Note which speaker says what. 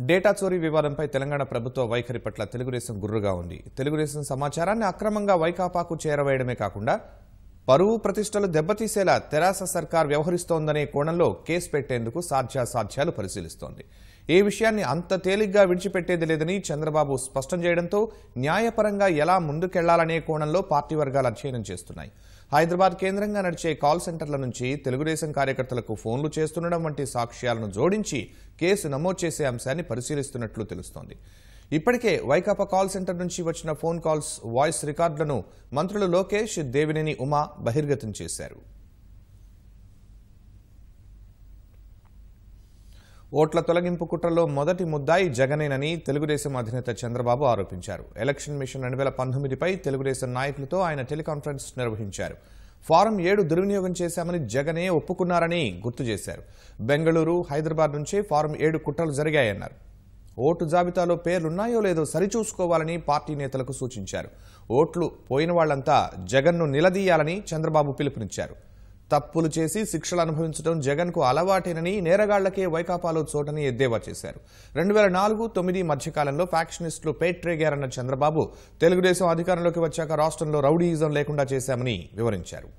Speaker 1: Data చోరీ వివాదంపై తెలంగాణ ప్రభుత్వ వైఖరి పట్ల తెలుగుదేశం గుర్రుగా ఉంది. తెలుగుదేశం సమాచారాన్ని అక్రమంగా వైకాపాకు చేరవేయడమే కాకుండా పరువు ప్రతిష్టలు దెబ్బతీసేలా తెరాస సర్కార్ వ్యవహరిస్తోందనే కోణంలో కేసు పెట్టేందుకు సాధ్యాసాధ్యాలు పరిశీలిస్తోంది. ఈ విషయాన్ని అంత తేలిగ్గా విడిచిపెట్టేది లేదని చంద్రబాబు స్పష్టం చేయడంతో న్యాయపరంగా ఎలా ముందుకెళ్లాలనే కోణంలో పార్టీ వర్గాలు అధ్యయనం చేస్తున్నాయి. హైదరాబాద్ కేంద్రంగా నడిచే కాల్ సెంటర్ల నుంచి తెలుగుదేశం కార్యకర్తలకు ఫోన్లు చేస్తుండడం వంటి సాక్ష్యాలను జోడించి కేసు నమోదు చేసే అంశాన్ని పరిశీలిస్తున్నట్లు తెలుస్తోంది. ఇప్పటికే వైకాపా కాల్ సెంటర్ నుంచి వచ్చిన ఫోన్ కాల్స్ వాయిస్ రికార్డులను మంత్రులు లోకేష్, దేవినేని ఉమా బహిర్గతం చేశారు. ఓట్ల తొలగింపు కుట్రలో మొదటి ముద్దాయి జగనేనని తెలుగుదేశం అధినేత చంద్రబాబు ఆరోపించారు. ఎలక్షన్ మిషన్ 2019పై తెలుగుదేశం నాయకులతో ఆయన టెలికాన్ఫరెన్స్ నిర్వహించారు. ఫారం 7 దుర్వినియోగం చేశామని జగనే ఒప్పుకున్నారని గుర్తు చేశారు. బెంగళూరు, హైదరాబాద్ నుంచే ఫారం 7 కుట్రలు జరిగాయన్నారు. ఓటు జాబితాలో పేర్లున్నాయో లేదో సరిచూసుకోవాలని పార్టీ నేతలకు సూచించారు. ఓట్లు పోయిన వాళ్లంతా జగన్ను నిలదీయాలని చంద్రబాబు పిలుపునిచ్చారు. తప్పులు చేసి శిక్షలు అనుభవించడం జగన్కు అలవాటేనని, నేరగాళ్లకే వైకాపాలో చోటని ఎద్దేవా చేశారు. 2004-9 మధ్యకాలంలో ఫ్యాక్షనిస్టులు పేట్రేగారన్న చంద్రబాబు తెలుగుదేశం అధికారంలోకి వచ్చాక రాష్ట్రంలో రౌడీయిజం లేకుండా చేశామని వివరించారు.